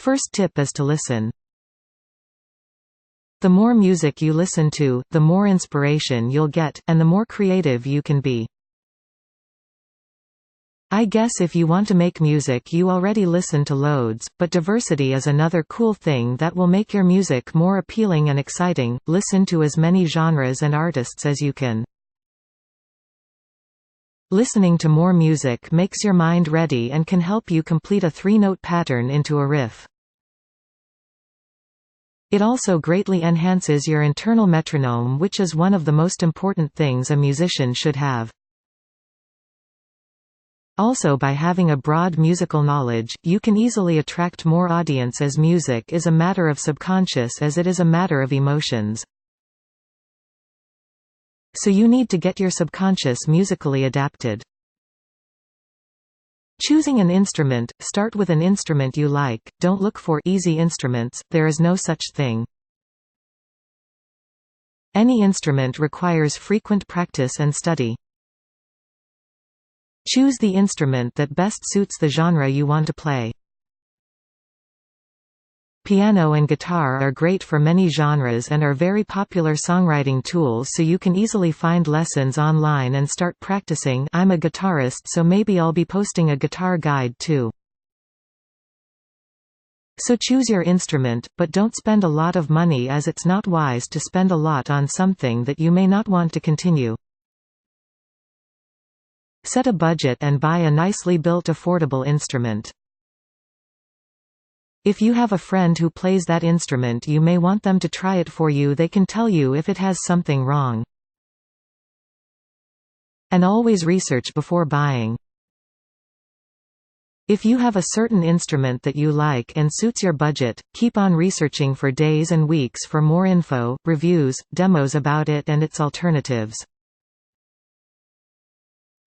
First tip is to listen. The more music you listen to, the more inspiration you'll get, and the more creative you can be. I guess if you want to make music you already listen to loads, but diversity is another cool thing that will make your music more appealing and exciting. Listen to as many genres and artists as you can. Listening to more music makes your mind ready and can help you complete a three-note pattern into a riff. It also greatly enhances your internal metronome, which is one of the most important things a musician should have. Also, by having a broad musical knowledge, you can easily attract more audience, as music is a matter of subconscious as it is a matter of emotions. So you need to get your subconscious musically adapted. Choosing an instrument – start with an instrument you like, don't look for easy instruments, there is no such thing. Any instrument requires frequent practice and study. Choose the instrument that best suits the genre you want to play. Piano and guitar are great for many genres and are very popular songwriting tools, so you can easily find lessons online and start practicing. I'm a guitarist, so maybe I'll be posting a guitar guide too. So choose your instrument, but don't spend a lot of money, as it's not wise to spend a lot on something that you may not want to continue. Set a budget and buy a nicely built affordable instrument. If you have a friend who plays that instrument, you may want them to try it for you. They can tell you if it has something wrong. And always research before buying. If you have a certain instrument that you like and suits your budget, keep on researching for days and weeks for more info, reviews, demos about it and its alternatives.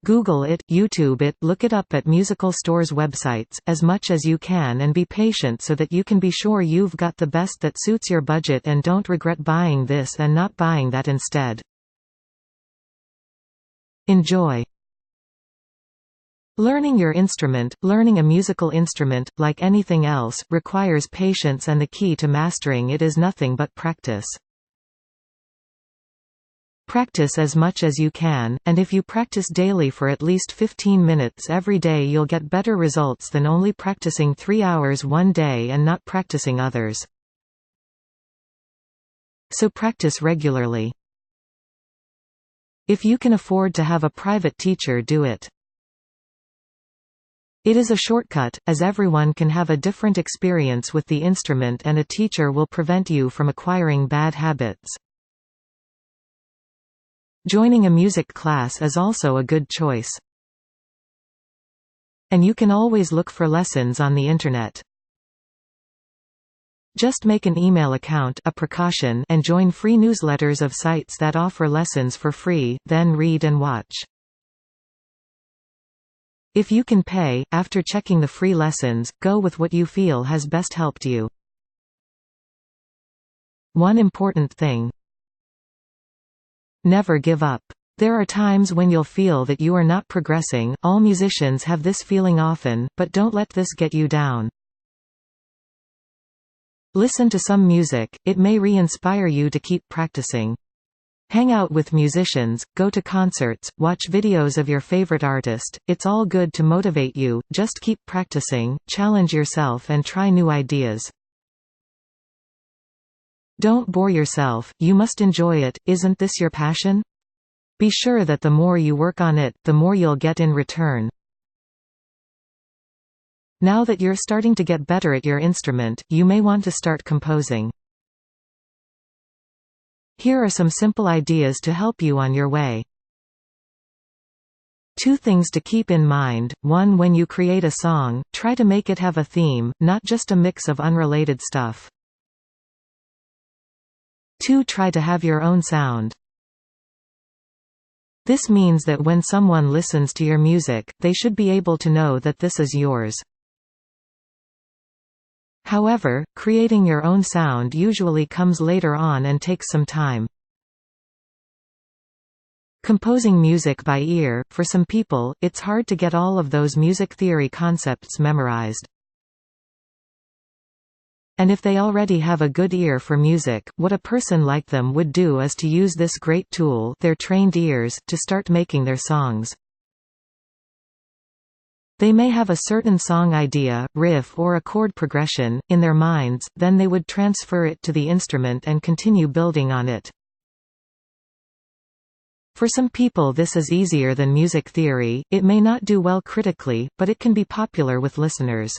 Google it, YouTube it, look it up at musical stores' websites, as much as you can, and be patient so that you can be sure you've got the best that suits your budget and don't regret buying this and not buying that instead. Enjoy. Learning your instrument, learning a musical instrument, like anything else, requires patience, and the key to mastering it is nothing but practice. Practice as much as you can, and if you practice daily for at least 15 minutes every day, you'll get better results than only practicing 3 hours one day and not practicing others. So practice regularly. If you can afford to have a private teacher, do it. It is a shortcut, as everyone can have a different experience with the instrument, and a teacher will prevent you from acquiring bad habits. Joining a music class is also a good choice. And you can always look for lessons on the internet. Just make an email account, a precaution, and join free newsletters of sites that offer lessons for free, then read and watch. If you can pay, after checking the free lessons, go with what you feel has best helped you. One important thing: never give up. There are times when you'll feel that you are not progressing. All musicians have this feeling often, but don't let this get you down. Listen to some music, it may re-inspire you to keep practicing. Hang out with musicians, go to concerts, watch videos of your favorite artist, it's all good to motivate you. Just keep practicing, challenge yourself and try new ideas. Don't bore yourself, you must enjoy it. Isn't this your passion? Be sure that the more you work on it, the more you'll get in return. Now that you're starting to get better at your instrument, you may want to start composing. Here are some simple ideas to help you on your way. 2 things to keep in mind. 1. When you create a song, try to make it have a theme, not just a mix of unrelated stuff. 2. Try to have your own sound. This means that when someone listens to your music, they should be able to know that this is yours. However, creating your own sound usually comes later on and takes some time. Composing music by ear, for some people, it's hard to get all of those music theory concepts memorized. And if they already have a good ear for music, what a person like them would do is to use this great tool, their trained ears, to start making their songs. They may have a certain song idea, riff or a chord progression, in their minds, then they would transfer it to the instrument and continue building on it. For some people this is easier than music theory. It may not do well critically, but it can be popular with listeners.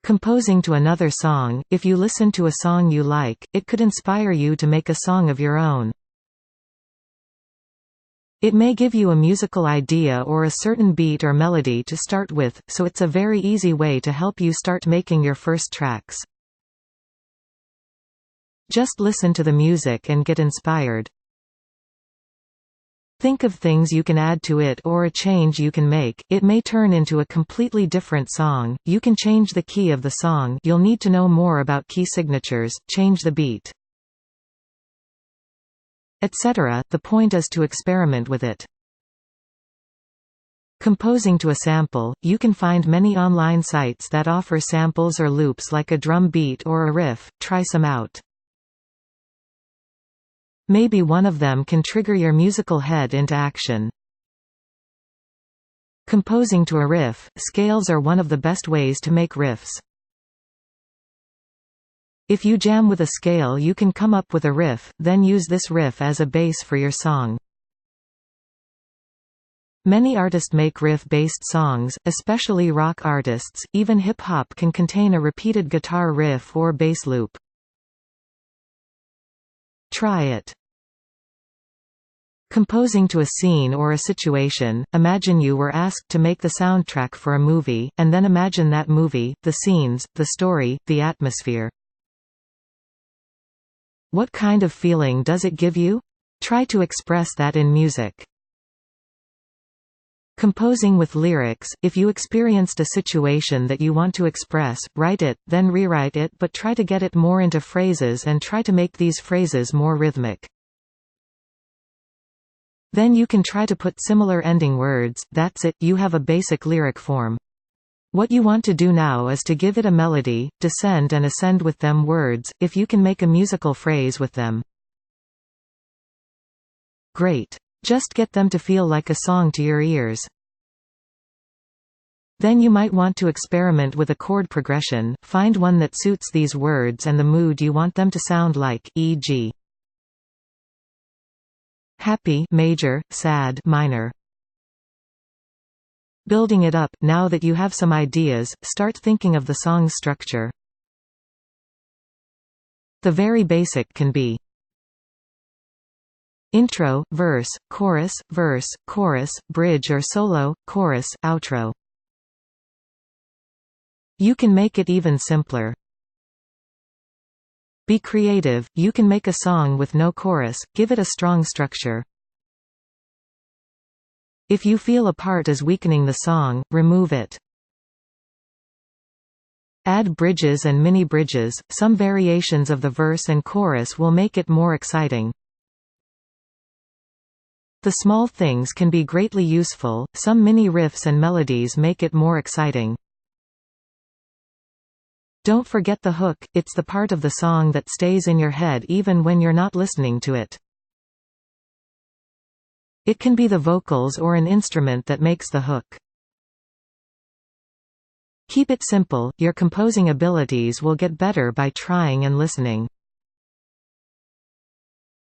Composing to another song. If you listen to a song you like, it could inspire you to make a song of your own. It may give you a musical idea or a certain beat or melody to start with, so it's a very easy way to help you start making your first tracks. Just listen to the music and get inspired. Think of things you can add to it or a change you can make. It may turn into a completely different song. You can change the key of the song. You'll need to know more about key signatures, change the beat, etc. The point is to experiment with it. Composing to a sample. You can find many online sites that offer samples or loops like a drum beat or a riff. Try some out. Maybe one of them can trigger your musical head into action. Composing to a riff. Scales are one of the best ways to make riffs. If you jam with a scale, you can come up with a riff, then use this riff as a base for your song. Many artists make riff-based songs, especially rock artists. Even hip-hop can contain a repeated guitar riff or bass loop. Try it. Composing to a scene or a situation. Imagine you were asked to make the soundtrack for a movie, and then imagine that movie, the scenes, the story, the atmosphere. What kind of feeling does it give you? Try to express that in music. Composing with lyrics. If you experienced a situation that you want to express, write it, then rewrite it, but try to get it more into phrases and try to make these phrases more rhythmic. Then you can try to put similar ending words. That's it, you have a basic lyric form. What you want to do now is to give it a melody, descend and ascend with them words, if you can make a musical phrase with them. Great. Just get them to feel like a song to your ears. Then you might want to experiment with a chord progression. Find one that suits these words and the mood you want them to sound like, e.g. happy major, sad minor. Building it up. Now that you have some ideas, start thinking of the song's structure. The very basic can be intro, verse, chorus, bridge or solo, chorus, outro. You can make it even simpler. Be creative. You can make a song with no chorus, give it a strong structure. If you feel a part is weakening the song, remove it. Add bridges and mini-bridges. Some variations of the verse and chorus will make it more exciting. The small things can be greatly useful. Some mini riffs and melodies make it more exciting. Don't forget the hook. It's the part of the song that stays in your head even when you're not listening to it. It can be the vocals or an instrument that makes the hook. Keep it simple. Your composing abilities will get better by trying and listening.